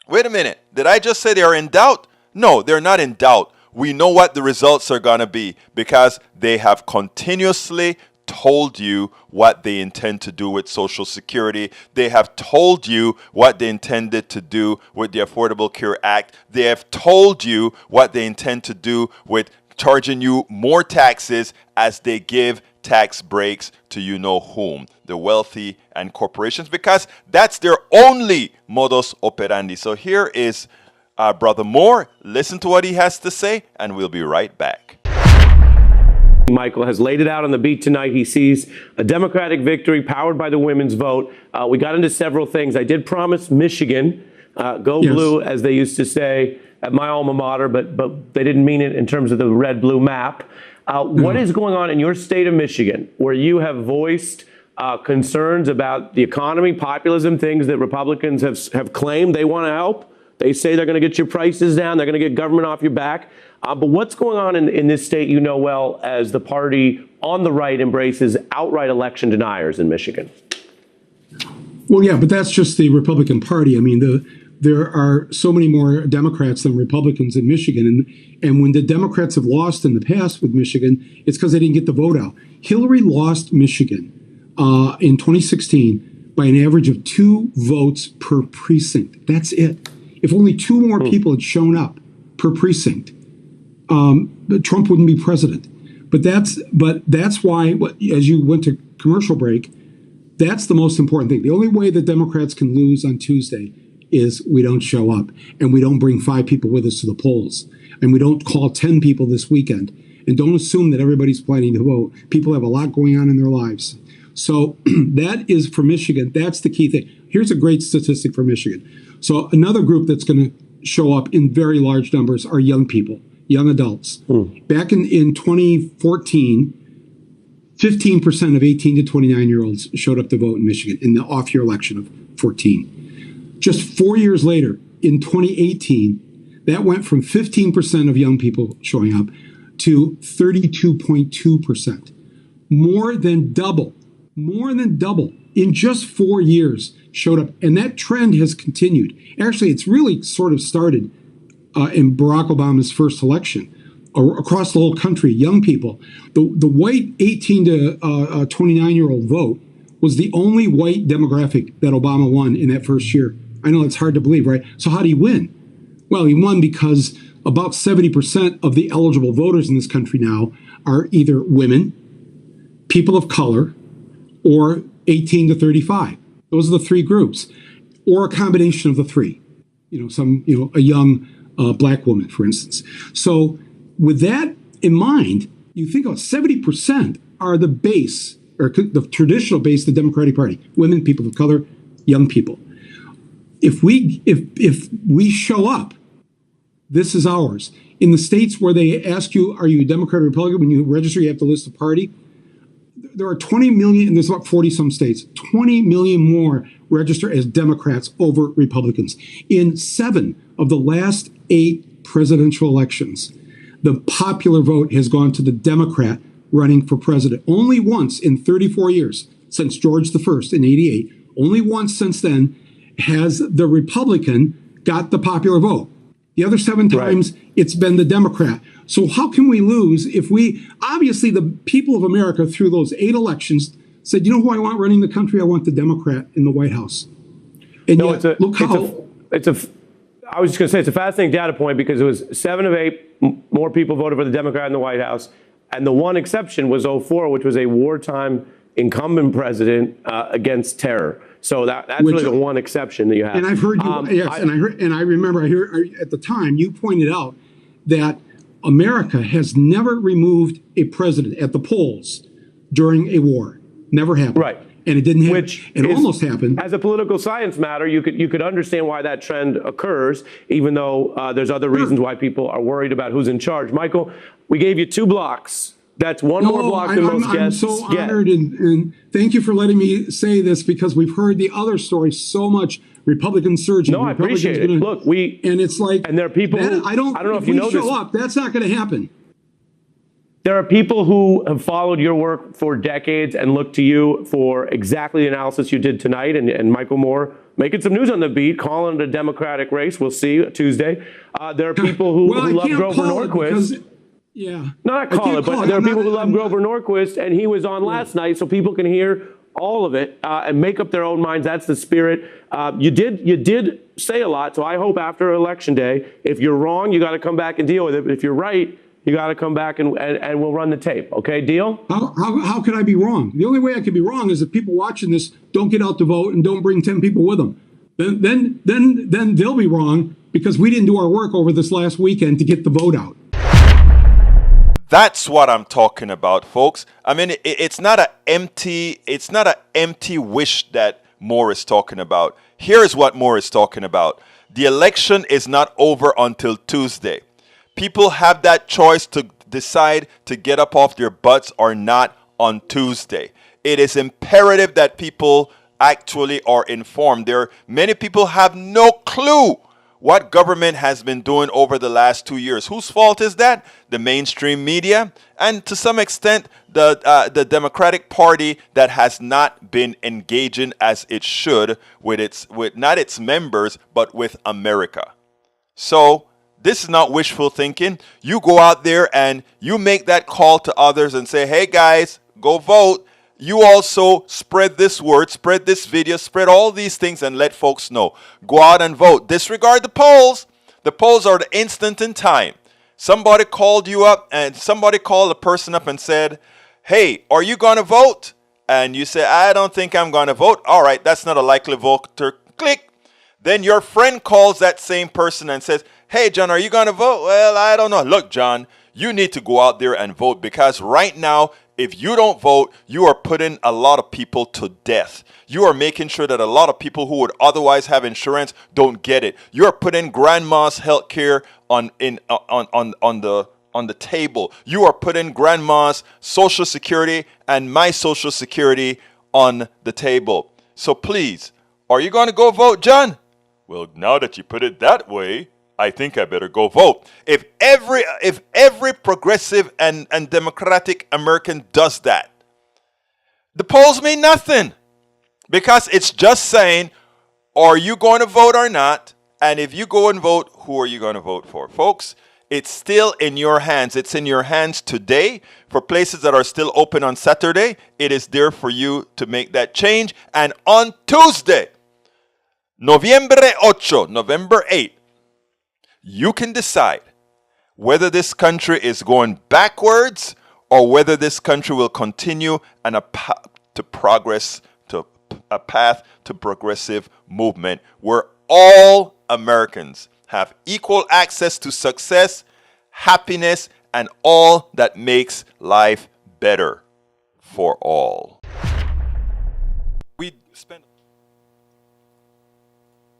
Wait a minute. Did I just say they are in doubt? No, they're not in doubt. We know what the results are going to be because they have continuously told you what they intend to do with Social Security. They have told you what they intended to do with the Affordable Care Act. They have told you what they intend to do with charging you more taxes as they give tax breaks to you know whom, the wealthy and corporations, because that's their only modus operandi. So here is Brother Moore. Listen to what he has to say, and we'll be right back. Michael has laid it out on the beat tonight. He sees a Democratic victory powered by the women's vote. We got into several things. I did promise Michigan, go blue, as they used to say at my alma mater, but they didn't mean it in terms of the red-blue map. What is going on in your state of Michigan, where you have voiced concerns about the economy, populism, things that Republicans have claimed they want to help? They say they're going to get your prices down. They're going to get government off your back. But what's going on in this state, you know well, as the party on the right embraces outright election deniers in Michigan? Well, yeah, but that's just the Republican Party. I mean, there are so many more Democrats than Republicans in Michigan. And when the Democrats have lost in the past with Michigan, it's because they didn't get the vote out. Hillary lost Michigan in 2016 by an average of 2 votes per precinct. That's it. If only 2 more people had shown up per precinct, Trump wouldn't be president. But that's why, as you went to commercial break, that's the most important thing. The only way the Democrats can lose on Tuesday is we don't show up, and we don't bring 5 people with us to the polls, and we don't call 10 people this weekend, and don't assume that everybody's planning to vote. People have a lot going on in their lives. So that is for Michigan. That's the key thing. Here's a great statistic for Michigan. So another group that's going to show up in very large numbers are young people, young adults. Back in 2014, 15% of 18 to 29-year-olds showed up to vote in Michigan in the off-year election of 14. Just 4 years later, in 2018, that went from 15% of young people showing up to 32.2%. More than double in just 4 years showed up. And that trend has continued. Actually, it's really sort of started in Barack Obama's first election. Across the whole country, young people, the white 18 to 29-year-old vote was the only white demographic that Obama won in that first year. I know it's hard to believe, right? So how did he win? Well, he won because about 70% of the eligible voters in this country now are either women, people of color, or 18 to 35. Those are the 3 groups, or a combination of the 3. A young black woman, for instance. So with that in mind, you think about 70% are the base, or the traditional base of the Democratic Party: women, people of color, young people. If we show up, this is ours. In the states where they ask you, are you a Democrat or Republican? When you register, you have to list a party. There are 20 million, and there's about 40 some states, 20 million more register as Democrats over Republicans. In 7 of the last 8 presidential elections, the popular vote has gone to the Democrat running for president. Only once in 34 years, since George I in 88, only once since then has the Republican got the popular vote. The other 7 times, it's been the Democrat. So how can we lose if obviously the people of America through those 8 elections said, you know who I want running the country? I want the Democrat in the White House. And no, yet, I was just going to say, it's a fascinating data point because it was 7 of 8 more people voted for the Democrat in the White House. And the one exception was 2004, which was a wartime incumbent president against terror. So that's really the one exception that you have. And I've heard you, I remember at the time you pointed out that America has never removed a president at the polls during a war. Never happened. Right. And it didn't happen. Which it is, almost happened. As a political science matter, you could understand why that trend occurs, even though there's other reasons why people are worried about who's in charge. Michael, we gave you 2 blocks. That's one more block than most guests I'm so get. honored, and thank you for letting me say this, because we've heard the other story so much. Republicans surging. No, I appreciate it. Look, and it's like, and there are people that, who I don't know if you know this. Show up, that's not going to happen. There are people who have followed your work for decades and look to you for exactly the analysis you did tonight, and Michael Moore making some news on the beat, calling it a Democratic race. We'll see Tuesday. There are people who love Grover Norquist. Yeah. Not call it, but there are people who love Grover Norquist, and he was on last night, so people can hear all of it and make up their own minds. That's the spirit. You did say a lot, so I hope after Election Day, if you're wrong, you got to come back and deal with it. But if you're right, you got to come back and we'll run the tape. Okay, deal? How could I be wrong? The only way I could be wrong is if people watching this don't get out to vote and don't bring 10 people with them. Then they'll be wrong because we didn't do our work over this last weekend to get the vote out. That's what I'm talking about, folks. I mean, it's not an empty wish that Moore is talking about. Here's what Moore is talking about. The election is not over until Tuesday. People have that choice to decide to get up off their butts or not on Tuesday. It is imperative that people actually are informed. Many people have no clue what government has been doing over the last 2 years. Whose fault is that? The mainstream media, and to some extent the Democratic Party that has not been engaging as it should with not its members but with America. So this is not wishful thinking. You go out there and you make that call to others and say, hey guys, go vote. You also spread this word, spread this video, spread all these things and let folks know. Go out and vote. Disregard the polls. The polls are the instant in time. Somebody called you up and somebody called a person up and said, hey, are you going to vote? And you say, I don't think I'm going to vote. All right, that's not a likely voter. Click. Then your friend calls that same person and says, hey, John, are you going to vote? Well, I don't know. Look, John, you need to go out there and vote because right now, if you don't vote, you are putting a lot of people to death. You are making sure that a lot of people who would otherwise have insurance don't get it. You are putting grandma's health care on the table. You are putting grandma's Social Security and my Social Security on the table. So please, are you going to go vote, John? Well, now that you put it that way, I think I better go vote. If every progressive and democratic American does that, the polls mean nothing because it's just saying, are you going to vote or not? And if you go and vote, who are you going to vote for? Folks, it's still in your hands. It's in your hands today. For places that are still open on Saturday, it is there for you to make that change. And on Tuesday, November 8th, you can decide whether this country is going backwards or whether this country will continue on a path to progress, to a path to progressive movement where all Americans have equal access to success, happiness, and all that makes life better for all.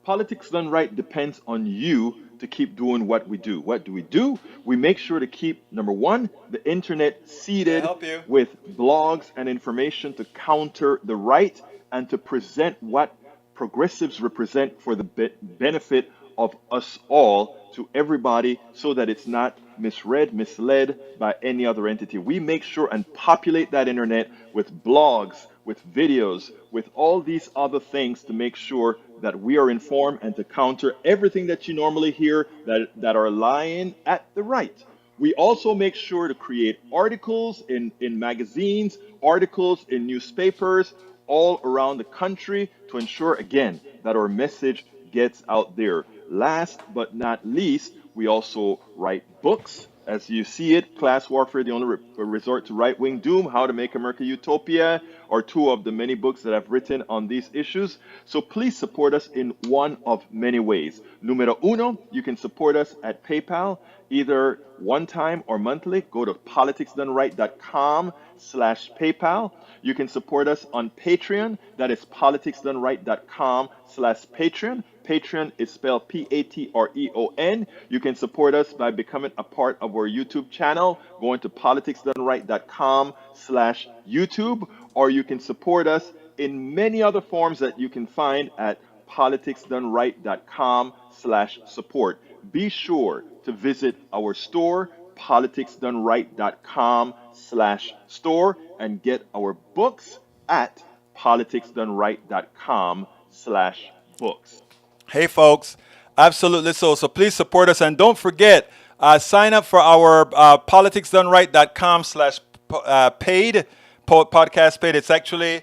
Politics done right depends on you to keep doing what we do. What do? We make sure to keep, number one, the internet seeded with blogs and information to counter the right and to present what progressives represent for the benefit of us all to everybody so that it's not misread, misled by any other entity. We make sure and populate that internet with blogs, with videos, with all these other things to make sure that we are informed and to counter everything that you normally hear that are lying at the right. We also make sure to create articles in magazines, articles in newspapers all around the country to ensure, again, that our message gets out there. Last but not least, we also write books as you see it, class warfare, the only resort to right-wing doom, how to make America utopia, are two of the many books that I've written on these issues. So please support us in one of many ways. Numero uno, you can support us at PayPal, either one time or monthly. Go to politicsdoneright.com/PayPal. You can support us on Patreon. That is politicsdoneright.com/Patreon. Patreon is spelled Patreon. You can support us by becoming a part of our YouTube channel, going to politicsdoneright.com/YouTube, or you can support us in many other forms that you can find at politicsdoneright.com/support. Be sure to visit our store, politicsdoneright.com/store, and get our books at politicsdoneright.com/books. Hey, folks, absolutely so please support us, and don't forget, sign up for our politicsdoneright.com/paid podcast paid. It's actually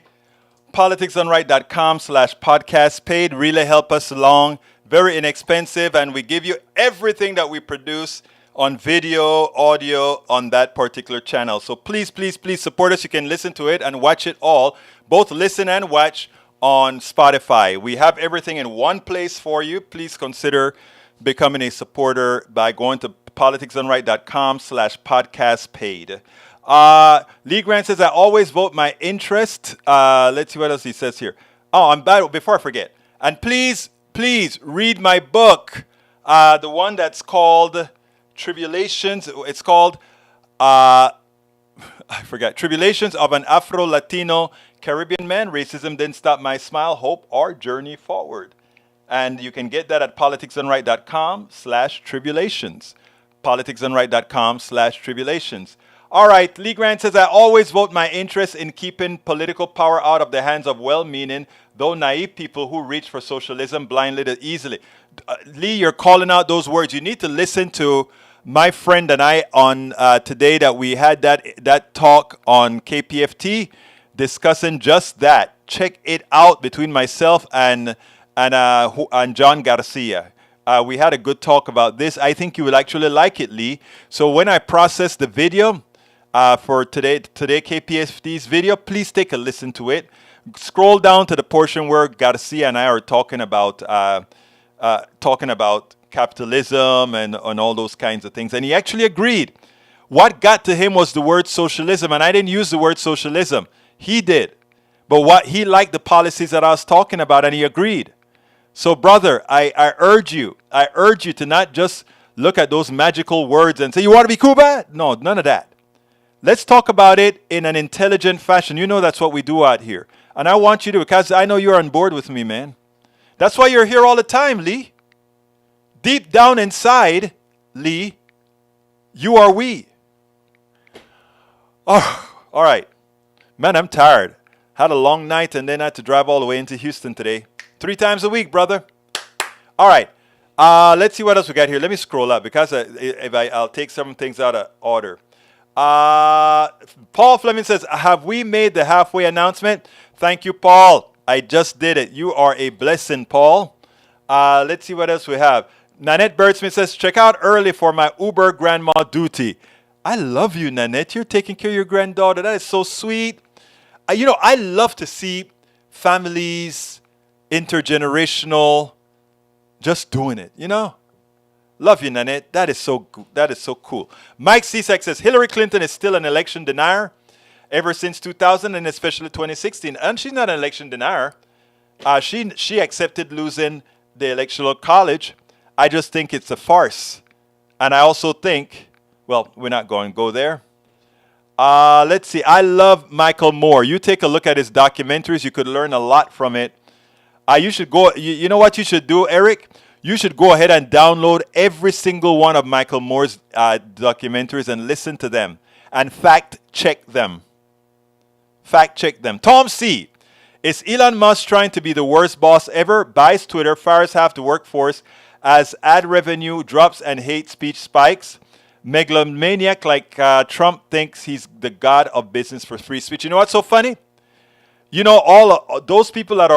politicsdoneright.com/podcast paid. Really help us along. Very inexpensive, and we give you everything that we produce on video, audio on that particular channel. So please support us. You can listen to it and watch it all, both listen and watch on Spotify. We have everything in one place for you. Please consider becoming a supporter by going to politicsdoneright.com/podcast paid. Lee Grant says, I always vote my interest. Let's see what else he says here. Oh, I'm bad. Before I forget. And please read my book. The one that's called Tribulations. It's called, I forgot. Tribulations of an Afro-Latino Caribbean Man. Racism Didn't Stop My Smile, Hope, or Journey Forward. And you can get that at politicsdoneright.com/tribulations. politicsdoneright.com/tribulations. All right, Lee Grant says, I always vote my interest in keeping political power out of the hands of well-meaning, though naive people who reach for socialism blindly and easily. Lee, you're calling out those words. You need to listen to my friend and I on today that we had that talk on KPFT discussing just that. Check it out between myself and John Garcia. We had a good talk about this. I think you will actually like it, Lee. So when I process the video for today KPFT's video, please take a listen to it. Scroll down to the portion where Garcia and I are talking about capitalism and all those kinds of things. And he actually agreed. What got to him was the word socialism, and I didn't use the word socialism. He did. But what he liked the policies that I was talking about, and he agreed. So, brother, I urge you to not just look at those magical words and say, you want to be Cuba? No, none of that. Let's talk about it in an intelligent fashion. You know that's what we do out here. And I want you to, because I know you're on board with me, man. That's why you're here all the time, Lee. Deep down inside, Lee, you are we. Oh, all right. Man, I'm tired. Had a long night and then I had to drive all the way into Houston today. 3 times a week, brother. All right. Let's see what else we got here. Let me scroll up because I'll take some things out of order. Paul Fleming says, have we made the halfway announcement? Thank you, Paul. I just did it. You are a blessing, Paul. Let's see what else we have. Nanette Birdsmith says, check out early for my Uber grandma duty. I love you, Nanette. You're taking care of your granddaughter. That is so sweet. I love to see families, intergenerational, just doing it, Love you, Nanette. That is so cool. Mike Cisak says, Hillary Clinton is still an election denier ever since 2000 and especially 2016. And she's not an election denier. She accepted losing the electoral college. I just think it's a farce. And I also think, well, we're not going to go there. Let's see. I love Michael Moore. You take a look at his documentaries. You could learn a lot from it. You should go. You know what you should do, Eric? You should go ahead and download every single one of Michael Moore's documentaries and listen to them and fact check them. Fact check them. Tom C. Is Elon Musk trying to be the worst boss ever? Buys Twitter, fires half the workforce as ad revenue drops and hate speech spikes. Megalomaniac like Trump thinks he's the god of business for free speech. You know what's so funny? All those people that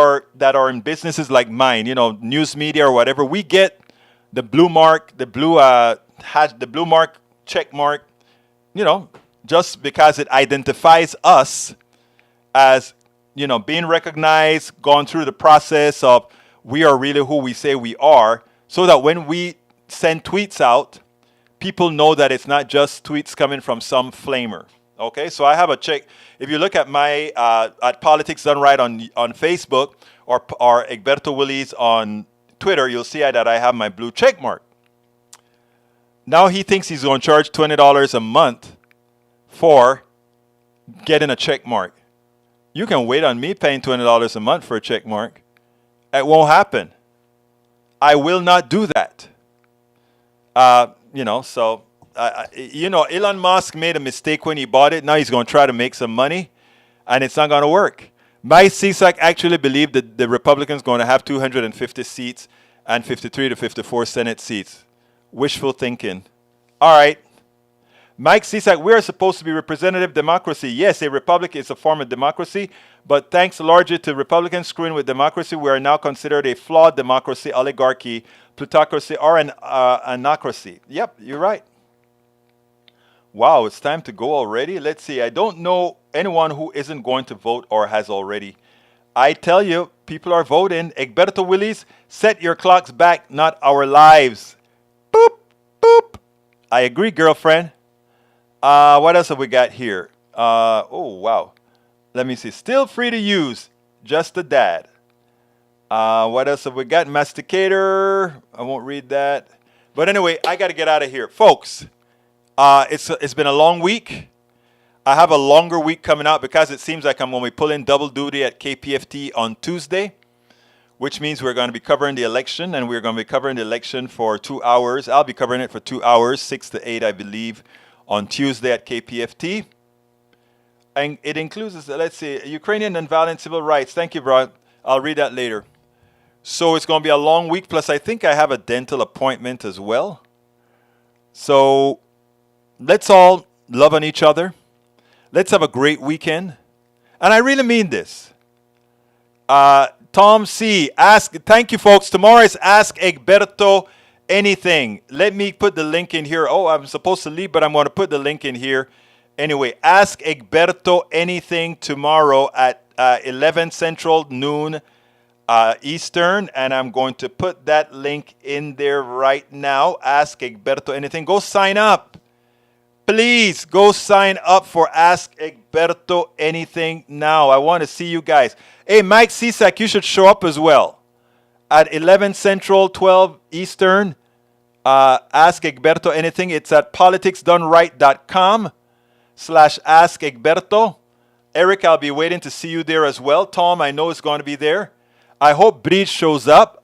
are in businesses like mine, news media or whatever, we get the blue mark, the blue mark check mark, just because it identifies us as, being recognized, gone through the process of we are really who we say we are, so that when we send tweets out, people know that it's not just tweets coming from some flamer. Okay, so I have a check. If you look at my at Politics Done Right on Facebook or Egberto Willies on Twitter, you'll see that I have my blue check mark. Now he thinks he's going to charge $20 a month for getting a check mark. You can wait on me paying $20 a month for a check mark. It won't happen. I will not do that. Elon Musk made a mistake when he bought it. Now he's going to try to make some money, and it's not going to work. Mike Cisak actually believed that the Republicans going to have 250 seats and 53 to 54 Senate seats. Wishful thinking. All right. Mike Cisak, we are supposed to be representative democracy. Yes, a republic is a form of democracy, but thanks largely to Republicans screwing with democracy, we are now considered a flawed democracy, oligarchy, plutocracy, or an anocracy. Yep, you're right. Wow, it's time to go already. Let's see. I don't know anyone who isn't going to vote or has already. I tell you, people are voting. Egberto Willies, set your clocks back, not our lives. Boop, boop. I agree, girlfriend. What else have we got here? Oh, wow. Let me see. Still free to use. Just a dad. What else have we got? Masticator. I won't read that. But anyway, I got to get out of here. Folks, it's been a long week. I have a longer week coming out because it seems like I'm going to be pulling double duty at KPFT on Tuesday, which means we're going to be covering the election, and we're going to be covering the election for 2 hours. I'll be covering it for 2 hours, 6 to 8, I believe, on Tuesday at KPFT. And it includes, let's see, Ukrainian nonviolent civil rights. Thank you, bro. I'll read that later. So it's going to be a long week. Plus, I think I have a dental appointment as well. So let's all love on each other. Let's have a great weekend. And I really mean this. Tom C. Thank you, folks. Tomorrow is Ask Egberto Anything. Let me put the link in here. Oh, I'm supposed to leave, but I'm going to put the link in here. Anyway, Ask Egberto Anything tomorrow at 11 Central, noon Eastern. And I'm going to put that link in there right now. Ask Egberto Anything. Go sign up. Please go sign up for Ask Egberto Anything now. I want to see you guys. Hey, Mike Cisak, you should show up as well. At 11 Central, 12 Eastern, Ask Egberto Anything. It's at politicsdoneright.com/Ask Egberto. Eric, I'll be waiting to see you there as well. Tom, I know is going to be there. I hope Breed shows up.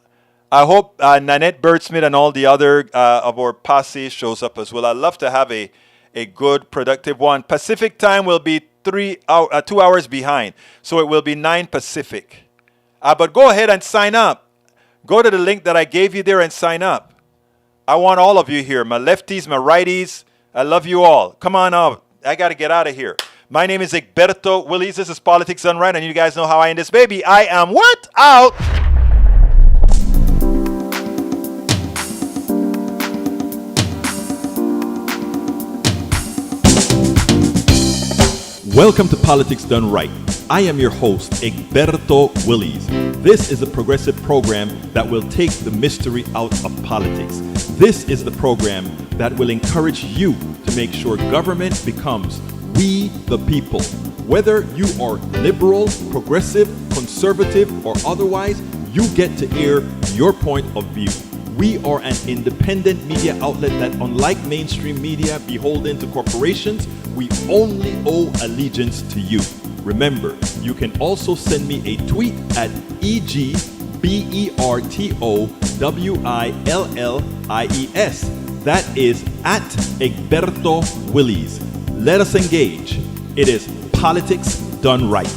I hope Nanette Birdsmith and all the other of our posse shows up as well. I'd love to have a good, productive one. Pacific time will be 2 hours behind. So it will be 9 Pacific. But go ahead and sign up. Go to the link that I gave you there and sign up. I want all of you here. My lefties, my righties. I love you all. Come on out. I got to get out of here. My name is Egberto Willies. This is Politics Done Right. And you guys know how I end this baby. I am what? Out. Welcome to Politics Done Right. I am your host, Egberto Willies. This is a progressive program that will take the mystery out of politics. This is the program that will encourage you to make sure government becomes we the people. Whether you are liberal, progressive, conservative, or otherwise, you get to air your point of view. We are an independent media outlet that, unlike mainstream media beholden to corporations, we only owe allegiance to you. Remember, you can also send me a tweet at EGBERTOWILLIES. That is at Egberto Willies. Let us engage. It is Politics Done Right.